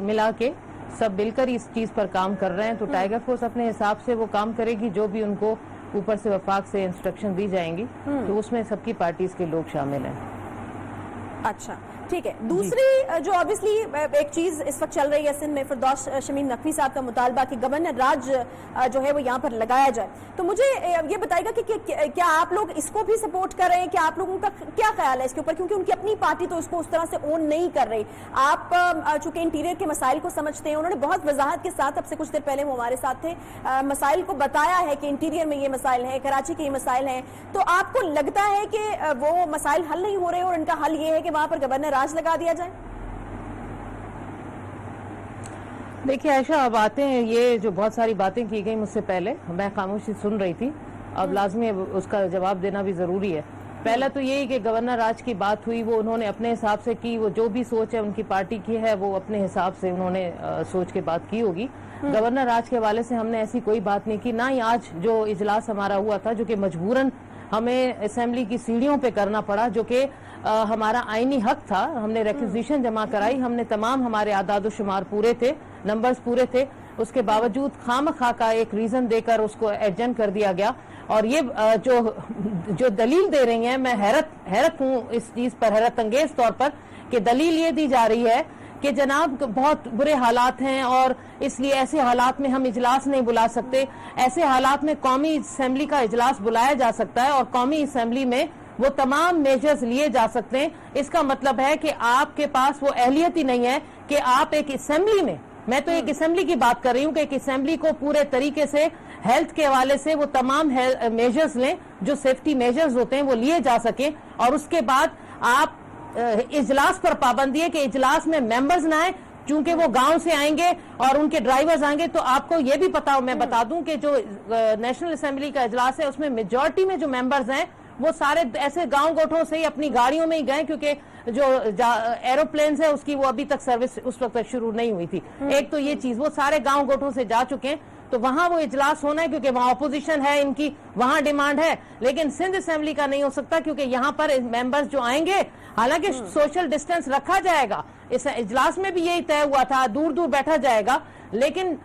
मिला के सब मिलकर इस चीज पर काम कर रहे हैं। तो टाइगर फोर्स अपने हिसाब से वो काम करेगी, जो भी उनको ऊपर से वफाक से इंस्ट्रक्शन दी जाएंगी, तो उसमें सबकी पार्टीज के लोग शामिल हैं। अच्छा, ठीक है। दूसरी जो ऑब्वियसली एक चीज इस वक्त चल रही है सिंध में, फिरदौस शमीम नकवी साहब का मुतालबा कि गवर्नर राज जो है वो यहाँ पर लगाया जाए, तो मुझे ये बताइएगा कि क्या आप लोग इसको भी सपोर्ट कर रहे हैं? क्या आप लोगों का क्या ख्याल है इसके ऊपर, क्योंकि उनकी अपनी पार्टी तो इसको उस तरह से ओन नहीं कर रही। आप चूंकि इंटीरियर के मसाइल को समझते हैं, उन्होंने बहुत वजाहत के साथ, अब से कुछ देर पहले वो हमारे साथ थे, मसाइल को बताया है कि इंटीरियर में ये मसाइल हैं, कराची के ये मसाइल हैं, तो आपको लगता है कि वो मसाइल हल नहीं हो रहे और इनका हल ये है कि वहां पर गवर्नर राज लगा दिया जाए? देखिए आयशा, बातें ये जो बहुत सारी बातें की गई मुझसे पहले, मैं खामोशी सुन रही थी, अब लाजमी उसका जवाब देना भी जरूरी है। पहला तो यही कि गवर्नर राज की बात हुई, वो उन्होंने अपने हिसाब से की, वो जो भी सोच है उनकी पार्टी की है वो अपने हिसाब से उन्होंने सोच के बात की होगी। गवर्नर राज के हवाले से हमने ऐसी कोई बात नहीं की, ना ही आज जो इजलास हमारा हुआ था जो कि मजबूरन हमें असेंबली की सीढ़ियों पे करना पड़ा, जो कि हमारा आईनी हक था। हमने रिक्विजिशन जमा कराई, हमने तमाम हमारे आदाद शुमार पूरे थे, नंबर्स पूरे थे, उसके बावजूद खामखा का एक रीजन देकर उसको एडजन कर दिया गया। और ये जो दलील दे रही हैं, मैं हैरत हूँ इस चीज पर, हैरत अंगेज तौर पर, कि दलील ये दी जा रही है कि जनाब बहुत बुरे हालात हैं और इसलिए ऐसे हालात में हम इजलास नहीं बुला सकते। ऐसे हालात में कौमी असेंबली का इजलास बुलाया जा सकता है और कौमी असेंबली में वो तमाम मेजर्स लिए जा सकते हैं। इसका मतलब है कि आपके पास वो अहलियत ही नहीं है कि आप एक असेंबली में, मैं तो एक असेंबली की बात कर रही हूँ, कि एक असेंबली को पूरे तरीके से हेल्थ के हवाले से वो तमाम मेजर्स लें जो सेफ्टी मेजर्स होते हैं वो लिए जा सके, और उसके बाद आप इजलास पर पाबंदी है कि इजलास में मेंबर्स ना आए, चूंकि वो गांव से आएंगे और उनके ड्राइवर्स आएंगे। तो आपको ये भी पता हो, मैं बता दूं कि जो नेशनल असेंबली का इजलास है उसमें मेजॉरिटी में जो मेंबर्स हैं वो सारे ऐसे गांव गोठों से ही अपनी गाड़ियों में ही गए, क्योंकि जो एरोप्लेन है उसकी वो अभी तक सर्विस उस वक्त तक शुरू नहीं हुई थी। एक तो ये चीज, वो सारे गांव गोठों से जा चुके हैं, तो वहां वो इजलास होना है क्योंकि वहां अपोजिशन है, इनकी वहां डिमांड है। लेकिन सिंध असेंबली का नहीं हो सकता क्योंकि यहाँ पर मेंबर्स जो आएंगे, हालांकि सोशल डिस्टेंस रखा जाएगा, इस इजलास में भी यही तय हुआ था, दूर दूर बैठा जाएगा, लेकिन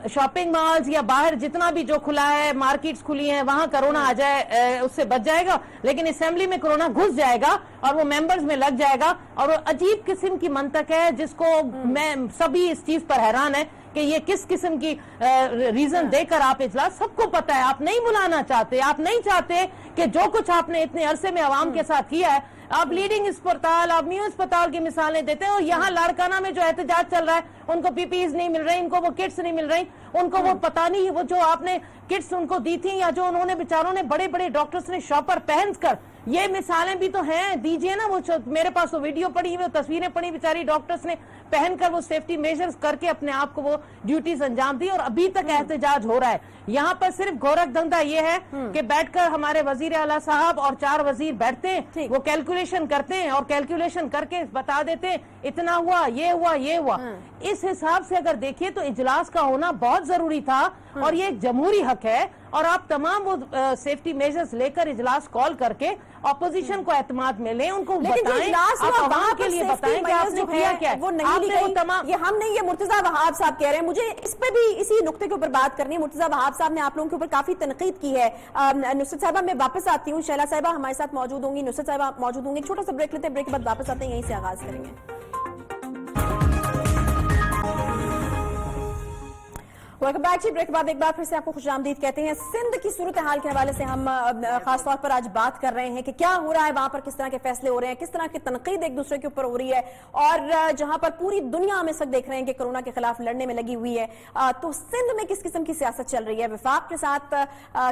शॉपिंग मॉल्स या बाहर जितना भी जो खुला है, मार्केट्स खुली हैं, वहां कोरोना आ जाए उससे बच जाएगा, लेकिन असेंबली में कोरोना घुस जाएगा और वो मेंबर्स में लग जाएगा। और वो अजीब किस्म की मंतक है जिसको मैं सभी इस चीज पर हैरान है कि ये किस किस्म की रीजन देकर आप इजलास, सबको पता है आप नहीं बुलाना चाहते, आप नहीं चाहते कि जो कुछ आपने इतने अरसे में अवाम के साथ किया है, आप लीडिंग अस्पताल, आप न्यू अस्पताल की मिसालें देते हैं, और यहाँ लाड़काना में जो एहतजाज चल रहा है, उनको पीपीईज नहीं मिल रही, इनको वो किट्स नहीं मिल रही, उनको वो पता नहीं वो जो आपने किट्स उनको दी थी या जो उन्होंने बेचारों ने बड़े बड़े डॉक्टर्स ने शॉपर पहन कर, ये मिसालें भी तो हैं, दीजिए ना। वो मेरे पास वो वीडियो पड़ी हुई, तस्वीरें पड़ी, बेचारी डॉक्टर्स ने पहनकर वो सेफ्टी मेजर्स करके अपने आप को वो ड्यूटीज अंजाम दी, और अभी तक एहतजाज हो रहा है। यहाँ पर सिर्फ गोरख धंधा ये है कि बैठकर हमारे वजीर आला साहब और 4 वजीर बैठते हैं, वो कैलकुलेशन करते हैं और कैलकुलेशन करके बता देते हैं इतना हुआ, ये हुआ, ये हुआ। इस हिसाब से अगर देखिए तो इजलास का होना बहुत जरूरी था, और ये एक जमहूरी हक है, और आप तमाम वो सेफ्टी मेजर्स लेकर इजलास कॉल करके अपोजिशन को एतमाद में लें, उनको बताएं, आप आवाम के लिए बताएं कि आपने किया क्या है। वो नहीं ली गई, तमाम ये हम नहीं, ये मुर्तजा वहाब साहब कह रहे हैं। मुझे इस पे भी इसी नुक्ते के ऊपर बात करनी है। मुर्तजा वहाब साहब ने आप लोगों के ऊपर काफी तनकीद की है। नुसरत साहिबा मैं वापस आती हूँ, शैला साहिबा हमारे साथ मौजूद होंगी, नुसरत साहिबा मौजूद होंगी। छोटा सा ब्रेक लेते हैं, ब्रेक के बाद वापस आते हैं, यहीं से आगाज करेंगे। वेलकम बैक जी। ब्रेक बाद एक बार फिर से आपको खुशामदीद कहते हैं। सिंध की सूरत हाल के हवाले से हम खासतौर पर आज बात कर रहे हैं कि क्या हो रहा है वहां पर, किस तरह के फैसले हो रहे हैं, किस तरह की तनकीद एक दूसरे के ऊपर हो रही है, और जहां पर पूरी दुनिया में सब देख रहे हैं कि कोरोना के खिलाफ लड़ने में लगी हुई है, तो सिंध में किस किस्म की सियासत चल रही है, विफाक के साथ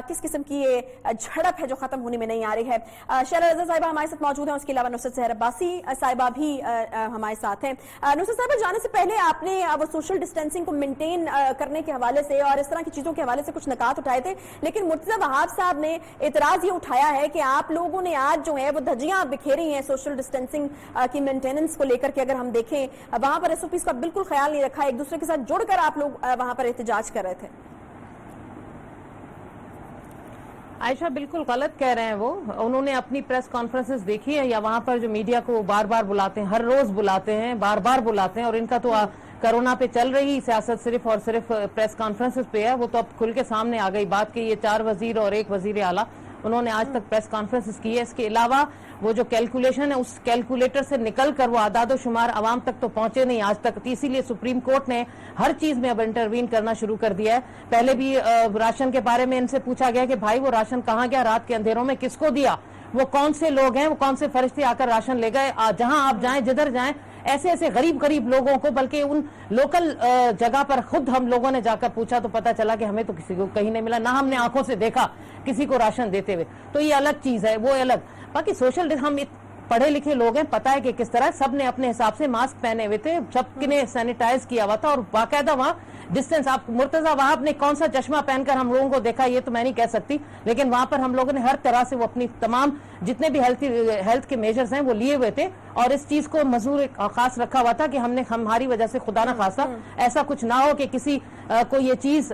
किस किस्म की ये झड़प है जो खत्म होने में नहीं आ रही है। शैला रज़ा साहिबा हमारे साथ मौजूद है, उसके अलावा नुसरत सहर अब्बासी साहिबा भी हमारे साथ हैं। नुसरत साहिबा, जाने से पहले आपने वो सोशल डिस्टेंसिंग को मेंटेन करने के हवाले से और इस तरह की चीजों के हवाले से कुछ नकात उठाए थे, लेकिन मुर्तजा वहाब साहब ने इतराज ये उठाया है कि आप लोगों ने आज जो है वो धज्जियां बिखेरी हैं सोशल डिस्टेंसिंग की मेंटेनेंस को लेकर के। अगर हम देखें वहां पर एसओपीज का बिल्कुल ख्याल नहीं रखा, एक दूसरे के साथ जुड़कर आप लोग वहां पर एहतजाज कर रहे थे। आयशा बिल्कुल गलत कह रहे हैं वो। उन्होंने अपनी प्रेस कॉन्फ्रेंसेस देखी है या वहां पर जो मीडिया को बार बार बुलाते हैं, हर रोज बुलाते हैं, बार बार बुलाते हैं, और इनका तो कोरोना पे चल रही सियासत सिर्फ और सिर्फ प्रेस कॉन्फ्रेंसेस पे है। वो तो अब खुल के सामने आ गई बात कि ये 4 वजीर और 1 वजीर आला उन्होंने आज तक प्रेस कॉन्फ्रेंस की है। इसके अलावा वो जो कैलकुलेशन है उस कैलकुलेटर से निकल कर वो आदादो शुमार आवाम तक तो पहुंचे नहीं आज तक, इसीलिए सुप्रीम कोर्ट ने हर चीज में अब इंटरवीन करना शुरू कर दिया है। पहले भी राशन के बारे में इनसे पूछा गया कि भाई वो राशन कहाँ गया, रात के अंधेरों में किसको दिया, वो कौन से लोग हैं, वो कौन से फरिश्ते आकर राशन ले गए। जहां आप जाएं, जिधर जाएं, ऐसे ऐसे गरीब लोगों को, बल्कि उन लोकल जगह पर खुद हम लोगों ने जाकर पूछा तो पता चला कि हमें तो किसी को कहीं नहीं मिला, ना हमने आंखों से देखा किसी को राशन देते हुए। तो ये अलग चीज है, वो अलग। बाकी सोशल, हम पढ़े लिखे लोग हैं, पता है कि किस तरह सबने अपने हिसाब से मास्क पहने हुए थे, सबने सैनिटाइज किया हुआ था और बाकायदा वहां डिस्टेंस। आप मुर्तजा वहाब ने कौन सा चश्मा पहनकर हम लोगों को देखा ये तो मैं नहीं कह सकती, लेकिन वहां पर हम लोगों ने हर तरह से वो अपनी तमाम जितने भी हेल्थ के मेजर्स हैं वो लिए हुए थे और इस चीज को मजबूर खास रखा हुआ था कि हमारी वजह से खुदा ना खासा ऐसा कुछ ना हो कि किसी को ये चीज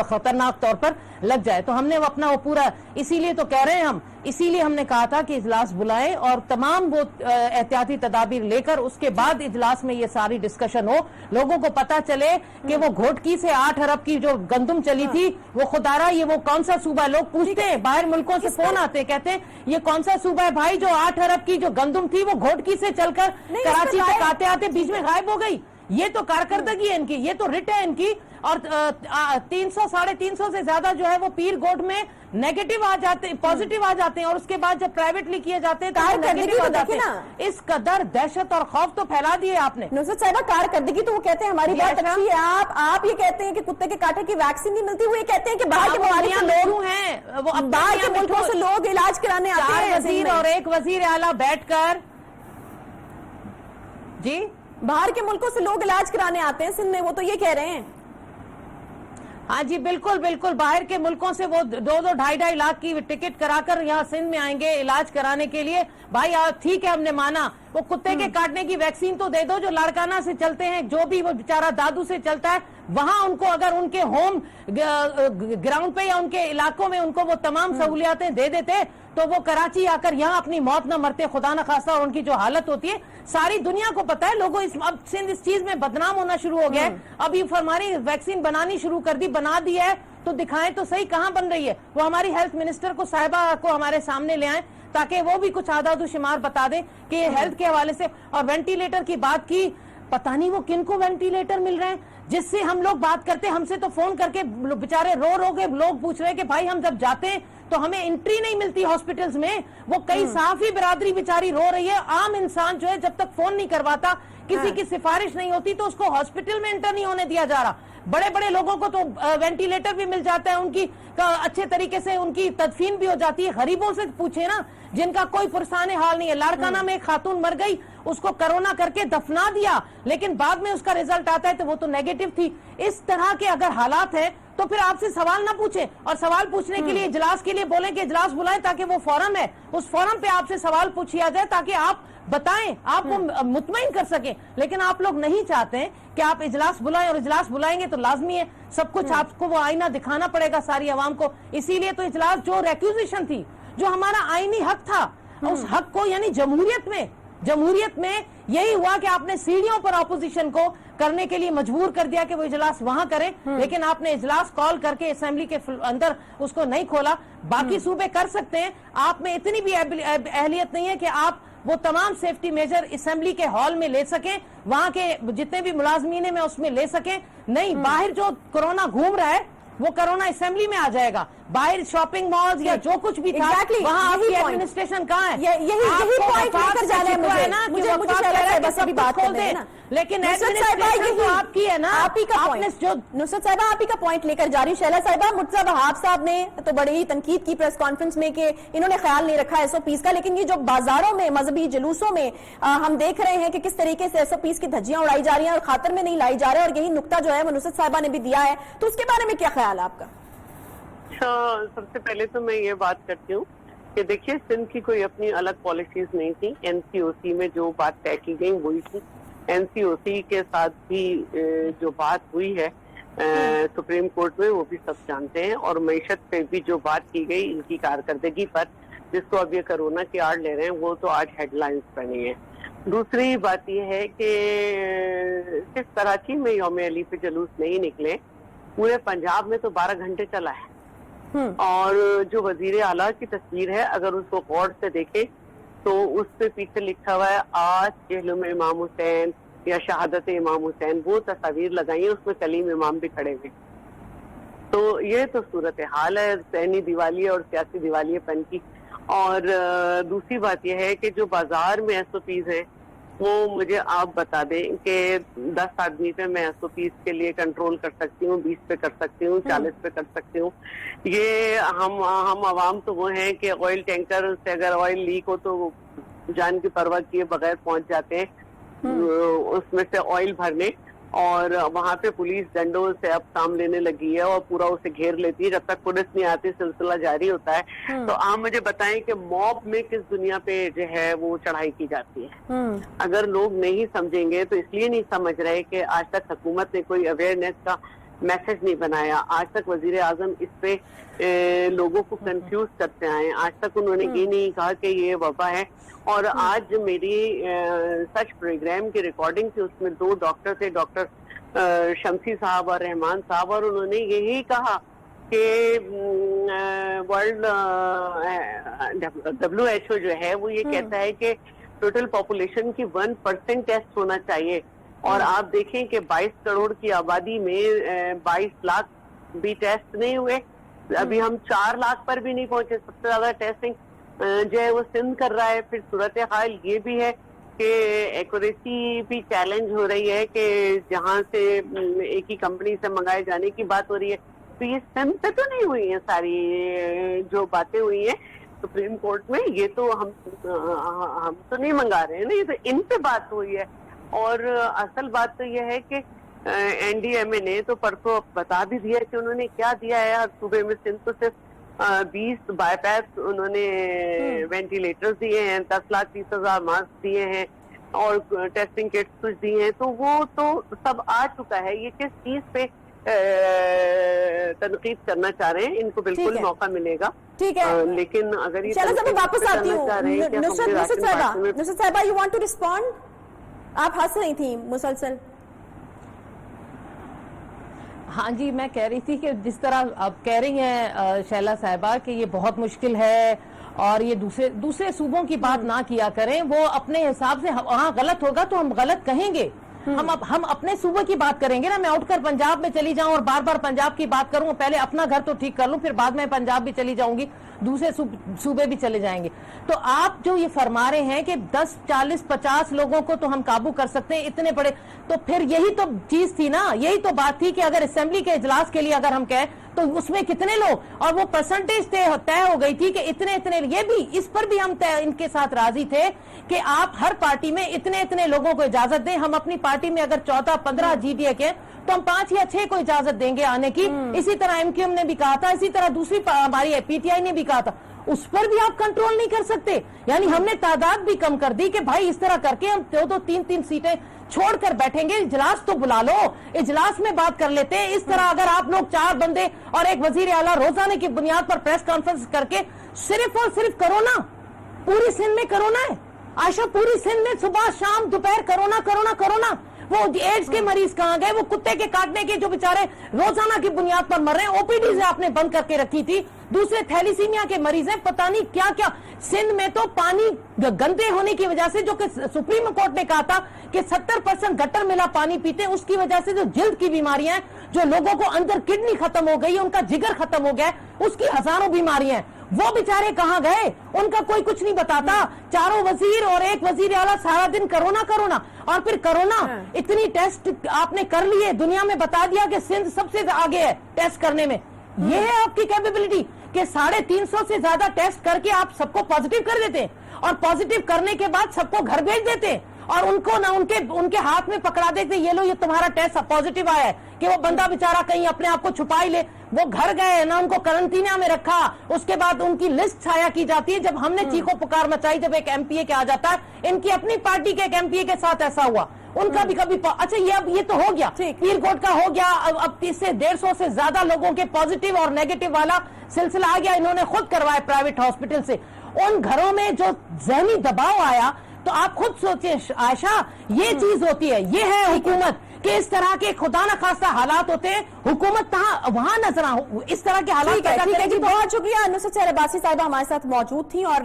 खतरनाक तौर पर लग जाए। तो हमने वो पूरा, इसीलिए तो कह रहे हैं हम, इसीलिए हमने कहा था कि इजलास बुलाएं और तमाम वो एहतियाती तदाबीर लेकर उसके बाद इजलास में ये सारी डिस्कशन हो, लोगों को पता चले कि वो घोटकी से 8 अरब की जो गंदुम चली थी वो खुदारा ये वो कौन सा सूबा। लोग पूछते हैं, बाहर मुल्कों से फोन आते हैं, कहते हैं ये कौन सा सूबा है भाई जो 8 अरब की जो गंदुम थी वो घोटकी से चलकर कराची तक आते आते बीच में गायब हो गई। ये तो कारकर्दगी है इनकी, ये तो रिट है इनकी। और 300 साढ़े 300 से ज्यादा जो है वो पीर गोट में नेगेटिव आ जाते, पॉजिटिव आ जाते हैं और उसके बाद जब प्राइवेटली किए जाते हैं तो नेगेटिव आ जाते हैं। इस कदर दहशत और खौफ तो फैला दिए आपने। नुसरत साहिबा, कारकर्दगी तो वो कहते हैं हमारी बात अच्छी है, आप ये कहते हैं कि कुत्ते के कांटे की वैक्सीन नहीं मिलती, वो ये कहते हैं कि बाहर के ममालिक से लोग हैं, वो बाहर के मुल्कों से लोग इलाज कराने आते हैं। वजीर और एक वजीर आला बैठकर, जी बाहर के मुल्कों से लोग इलाज कराने आते हैं सिंध में, वो तो ये कह रहे हैं। हाँ जी, बिल्कुल बिल्कुल, बाहर के मुल्कों से वो 2-2 ढाई लाख की टिकट कराकर यहाँ सिंध में आएंगे इलाज कराने के लिए। भाई ठीक है, हमने माना, वो कुत्ते के काटने की वैक्सीन तो दे दो जो लाड़काना से चलते हैं, जो भी वो बेचारा दादू से चलता है, वहां उनको अगर उनके होम ग्राउंड पे या उनके इलाकों में उनको वो तमाम सहूलियातें दे देते तो वो कराची आकर यहाँ अपनी मौत न मरते, खुदा न खासा। और उनकी जो हालत होती है सारी दुनिया को पता है। लोगों अब सिंध इस चीज में बदनाम होना शुरू हो गया है। अब ये हमारी वैक्सीन बनानी शुरू कर दी, बना दी है तो दिखाएं तो सही कहाँ बन रही है। वो हमारी हेल्थ मिनिस्टर को, साहिबा को हमारे सामने ले आए ताकि वो भी कुछ आदाद शुमार बता दें कि हेल्थ के हवाले से। और वेंटिलेटर की बात की, पता नहीं वो किनको वेंटिलेटर मिल रहे हैं जिससे हम लोग बात करते। हमसे तो फोन करके बेचारे रो के लोग पूछ रहे हैं कि भाई हम जब जाते हैं तो हमें एंट्री नहीं मिलती हॉस्पिटल्स में। वो कई सहाफी बिरादरी बेचारी रो रही है। आम इंसान जो है जब तक फोन नहीं करवाता, किसी की सिफारिश नहीं होती तो उसको हॉस्पिटल में एंटर नहीं होने दिया जा रहा। बड़े बड़े लोगों को तो वेंटिलेटर भी मिल जाता है, उनकी अच्छे तरीके से उनकी तदफीन भी हो जाती है। गरीबों से पूछे ना, जिनका कोई पुरसाने हाल नहीं है। लाड़काना में एक खातून मर गई, उसको कोरोना करके दफना दिया, लेकिन बाद में उसका रिजल्ट आता है तो वो तो नेगेटिव थी। इस तरह के अगर हालात हैं तो फिर आपसे सवाल ना पूछे, और सवाल पूछने के लिए इजलास के लिए बोलें कि इजलास बुलाएं ताकि वो फोरम है, उस फोरम पे आपसे सवाल पूछा जाए ताकि आप बताएं, आपको मुतमईन कर सके। लेकिन आप लोग नहीं चाहते हैं कि आप इजलास बुलाएं, और इजलास बुलाएंगे तो लाजमी है सब कुछ आपको वो आईना दिखाना पड़ेगा सारी आवाम को। इसीलिए तो इजलास, जो रेक्यूजिशन थी, जो हमारा आईनी हक था, उस हक को, यानी जमहूरियत में यही हुआ कि आपने सीढ़ियों पर अपोजिशन को करने के लिए मजबूर कर दिया कि वो इजलास वहां करें, लेकिन आपने इजलास कॉल करके असेंबली के अंदर उसको नहीं खोला। बाकी सूबे कर सकते हैं, आप में इतनी भी अहलियत नहीं है कि आप वो तमाम सेफ्टी मेजर असेंबली के हॉल में ले सकें, वहां के जितने भी मुलाजमीन में उसमें ले सकें। नहीं, बाहर जो कोरोना घूम रहा है वो कोरोना असेंबली में आ जाएगा। बाहर शॉपिंग मॉल्स या जो कुछ भी था, वहाँ आपकी एडमिनिस्ट्रेशन कहाँ है? यही पॉइंट लेकर जाना है मुझे बस अभी बात कर देना। लेकिन एडमिनिस्ट्रेशन तो आपकी है ना, आप ही का पॉइंट। नुसरत साहिबा, आप ही का पॉइंट लेकर जा रही हूँ। शैला साहिबा, मुर्तजा वहाब साहब ने तो बड़ी ही तनकीद की प्रेस कॉन्फ्रेंस में कि इन्होंने ख्याल नहीं रखा SOPs का, लेकिन ये जो बाजारों में मजहबी जुलूसों में हम देख रहे हैं कि किस तरीके से SOPs की धज्जियां उड़ाई जा रही हैं और खातर में नहीं लाई जा रहे, और यही नुक्ता जो है वो नुसरत साहिबा ने भी दिया है, तो उसके बारे में क्या ख्याल है आपका? सबसे पहले तो मैं ये बात करती हूँ कि देखिए, सिंध की कोई अपनी अलग पॉलिसीज नहीं थी। NCOC में जो बात तय की गई वही थी। NCOC के साथ भी जो बात हुई है सुप्रीम कोर्ट में, वो भी सब जानते हैं। और मईशत पे भी जो बात की गई इनकी कारकर्दगी पर, जिसको अब ये कोरोना की आड़ ले रहे हैं, वो तो आज हेडलाइंस बनी है। दूसरी बात ये है कि सिर्फ कराची में यौम अली पे जुलूस नहीं निकले, पूरे पंजाब में तो 12 घंटे चला है। اور جو وزیر اعلیٰ کی تصویر ہے اگر اس کو غور سے دیکھیں تو اس پہ پیچھے لکھا ہوا ہے آج جہلم امام حسین یا شہادت امام حسین، وہ تصاویر لگائی ہیں، اس میں کلیم امام بھی کھڑے ہوئے. تو یہ تو صورتحال ہے ذہنی دیوالیے اور سیاسی دیوالیے پن کی. اور دوسری بات یہ ہے کہ جو بازار میں ایس او پیز ہیں وہ مجھے آپ بتا دیں کہ 10 آدمی پہ میں ایس او پیز کے لیے کنٹرول کر سکتی ہوں، 20 پہ کر سکتی ہوں، 40 پہ کر سکتی ہوں. یہ ہم عوام تو وہ ہیں کہ آئل ٹینکر سے اگر آئل لیک ہو تو جان کی پرواہ کیے بغیر پہنچ جاتے ہیں اس میں سے آئل بھرنے، اور وہاں پہ پولیس ڈنڈوں سے اب کام لینے لگی ہے اور پورا اسے گھیر لیتی ہے. جب تک پولیس نہیں آتی سلسلہ جاری ہوتا ہے. تو آپ مجھے بتائیں کہ موب میں کس دنیا پہ جو ہے وہ چڑھائی کی جاتی ہے. اگر لوگ نہیں سمجھیں گے تو اس لیے نہیں سمجھ رہے کہ آج تک حکومت نے کوئی اویئرنیس کا میسج نہیں بنایا. آج تک وزیر اعظم اس پہ لوگوں کو کنفیوز کرتے آئے. آج تک انہوں نے یہ نہیں کہا کہ یہ وبا ہے. اور آج میری سچ پروگرام کی ریکارڈنگ تھی، اس میں 2 ڈاکٹر تھے، ڈاکٹر شمسی صاحب اور رحمان صاحب، اور انہوں نے یہی کہا کہ ورلڈ WHO جو ہے وہ یہ کہتا ہے کہ ٹوٹل پاپولیشن کی 1% ٹیسٹ ہونا چاہیے. اور آپ دیکھیں کہ 22 کروڑ کی آبادی میں 22 لاکھ بھی ٹیسٹ نہیں ہوئے. ابھی ہم 4 لاکھ پر بھی نہیں پہنچے. سب سے زیادہ ٹیسٹنگ جو ہے وہ سندھ کر رہا ہے. پھر صورتحال یہ بھی ہے کہ ایکوریسی بھی چیلنج ہو رہی ہے کہ جہاں سے ایک ہی کمپنی سے منگائے جانے کی بات ہو رہی ہے. تو یہ سندھ پہ تو نہیں ہوئی ہیں ساری جو باتیں ہوئی ہیں سپریم کورٹ میں. یہ تو ہم تو نہیں منگا رہے ہیں نا، یہ تو ان پہ بات ہوئی ہے. اور اصل بات تو یہ ہے کہ NDMA نے تو پرسوں بتا بھی دیا کہ انہوں نے کیا دیا ہے. ہر صوبے میں سندھ کو صرف 20 بائی پاس انہوں نے وینٹیلیٹر دیے ہیں، 10,30,000 ماسک دیے ہیں اور ٹیسٹنگ کٹس کچھ دیے ہیں. تو وہ تو سب آ چکا ہے. یہ کس چیز پہ تنقید کرنا چاہ رہے ہیں؟ ان کو بالکل موقع ملے گا. ٹھیک ہے، لیکن اگر یہ چلو میں واپس آتی ہوں. نصرت صاحبہ یو وانٹ ٹو ریسپونڈ؟ آپ ہنس رہی تھیں مسلسل. ہاں جی، میں کہہ رہی تھی کہ جس طرح آپ کہہ رہی ہیں شیلا صاحبہ کہ یہ بہت مشکل ہے اور یہ دوسرے صوبوں کی بات نہ کیا کریں. وہ اپنے حساب سے وہاں غلط ہوگا تو ہم غلط کہیں گے. ہم اپنے صوبے کی بات کریں گے نا. میں اٹھ کر پنجاب میں چلی جاؤں اور بار بار پنجاب کی بات کروں، پہلے اپنا گھر تو ٹھیک کر لوں، پھر بعد میں پنجاب بھی چلی جاؤں گی، دوسرے صوبے بھی چلے جائیں گے. تو آپ جو یہ فرما رہے ہیں کہ 10 40 50 لوگوں کو تو ہم قابو کر سکتے ہیں اتنے بڑے، تو پھر یہی تو چیز تھی نا، یہی تو بات تھی کہ اگر اسمبلی کے اجلاس کے لیے اگر ہم کہیں تو اس میں کتنے لوگ، اور وہ پرسنٹیج طے ہو گئی تھی کہ اتنے یہ بھی اس پر بھی ہم ان کے ساتھ راضی تھے کہ آپ ہر پارٹی میں اتنے لوگوں کو اجازت دیں. ہم اپنی پارٹی میں اگر 14-15 GDA کے تو ہم 5 یا 6 کو اجازت دیں گے آنے کی. اسی طرح MQM نے بھی کہا تھا، اسی طرح دوسری ہماری PTI نے بھی کہا تھا. اس پر بھی آپ کنٹرول نہیں کر سکتے. یعنی ہم نے تعداد بھی کم کر دی کہ بھائی اس طرح کر کے ہم 2-3 سیٹیں چھوڑ کر بیٹھیں گے. اجلاس تو بلا لو، اجلاس میں بات کر لیتے. اس طرح اگر آپ لوگ 4 بندے اور ایک وزیر اعلیٰ روزانے کی بنیاد پر پریس کانفرنس کر کے صرف اور صرف کرونا، پوری سندھ میں کرونا ہے عائشہ، پوری سندھ میں صبح شام دوپہر کرونا. وہ ایڈز کے مریض کہاں گئے؟ وہ کتے کے کاٹنے کے جو بیچارے روزانہ کی بنیاد پر مر رہے ہیں. OPD سے آپ نے بند کر کے رکھی تھی. دوسرے تھیلیسیمیا کے مریض ہیں، پتہ نہیں کیا سندھ میں تو پانی گندے ہونے کی وجہ سے، جو کہ سپریم کورٹ نے کہا تھا کہ 70% گٹر ملا پانی پیتے ہیں، اس کی وجہ سے جو جلد کی بیماریاں ہیں، جو لوگوں کو اندر کڈنی ختم ہو گئی، ان کا جگر ختم ہو گیا، اس کی ہزاروں بیماریاں ہیں. وہ بیچارے کہاں گئے؟ ان کا کوئی کچھ نہیں بتاتا. 4 وزیر اور ایک وزیر اعلیٰ سارا دن کرونا. اور پھر کرونا اتنی ٹیسٹ آپ نے کر لیے، دنیا میں بتا دیا کہ سندھ سب سے آگے ہے ٹیسٹ کرنے میں. یہ ہے آپ کی کیپیبلٹی کہ 350 سے زیادہ ٹیسٹ کر کے آپ سب کو پازیٹیو کر دیتے ہیں، اور پازیٹیو کرنے کے بعد سب کو گھر بھیج دیتے ہیں، اور ان کو نہ ان کے ہاتھ میں پکڑا دیتے یہ لو یہ تمہارا ٹیسٹ پازیٹیو آیا ہے، کہ وہ بندہ بیچارہ کہیں اپنے آپ کو چھپا ہی لے. وہ گھر گئے نہ، ان کو کرنٹینا میں رکھا. اس کے بعد ان کی لسٹ چھایا کی جاتی ہے. جب ہم نے چیخو پکار مچائی جب ایک MPA کے آ جاتا ہے، ان کی اپنی پارٹی کے ایک MPA کے ساتھ ایسا ہوا، ان کا بھی کبھی اچھا یہ تو ہو گیا، پیر کوٹ کا ہو گیا. اب 30 سے 150 سے زیادہ لوگوں کے پازیٹیو اور نیگیٹو والا سلسلہ آ گیا. انہوں نے خود کروایا پرائیویٹ ہاسپٹل سے. ان گھروں میں جو ذہنی دباؤ آیا، تو آپ خود سوچیں عائشہ، یہ چیز ہوتی ہے، یہ ہے حکومت کہ اس طرح کے خدا نہ خواستہ حالات ہوتے ہیں, حکومت وہاں نظر اس طرح کے حالات ٹھیک ہے جی, بہت شکریہ. نصرت سحر عباسی صاحبہ ہمارے ساتھ موجود تھیں اور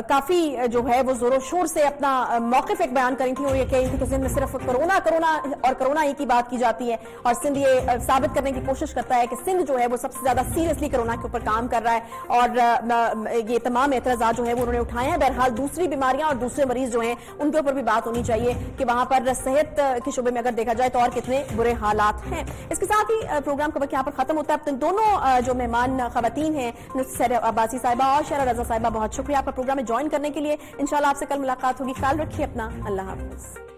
کافی جو ہے وہ زور و شور سے اپنا موقف ایک بیان کری تھی, اور یہ کہہ رہی تھی کہ سندھ میں صرف کرونا ہی کی بات کی جاتی ہے, اور سندھ یہ ثابت کرنے کی کوشش کرتا ہے کہ سندھ جو ہے وہ سب سے زیادہ سیریسلی کرونا کے اوپر کام کر رہا ہے, اور یہ تمام اعتراضات جو ہے وہ انہوں نے اٹھائے ہیں. بہرحال دوسری بیماریاں اور دوسرے مریض جو ہیں ان کے اوپر بھی بات ہونی چاہیے کہ وہاں پر صحت کے شعبے میں اگر دیکھا جائے تو اور کتنے برے حالات ہیں. اس کے ساتھ ہی پروگرام کا وقت یہاں پر ختم ہوتا ہے. اب دونوں جو مہمان خواتین ہیں نصرت سحر عباسی صاحبہ اور شہرہ رضا صاحبہ, بہت شکریہ آپ کا پروگرام میں جوائن کرنے کے لیے. انشاءاللہ آپ سے کل ملاقات ہوگی. خیال رکھیے اپنا. اللہ حافظ.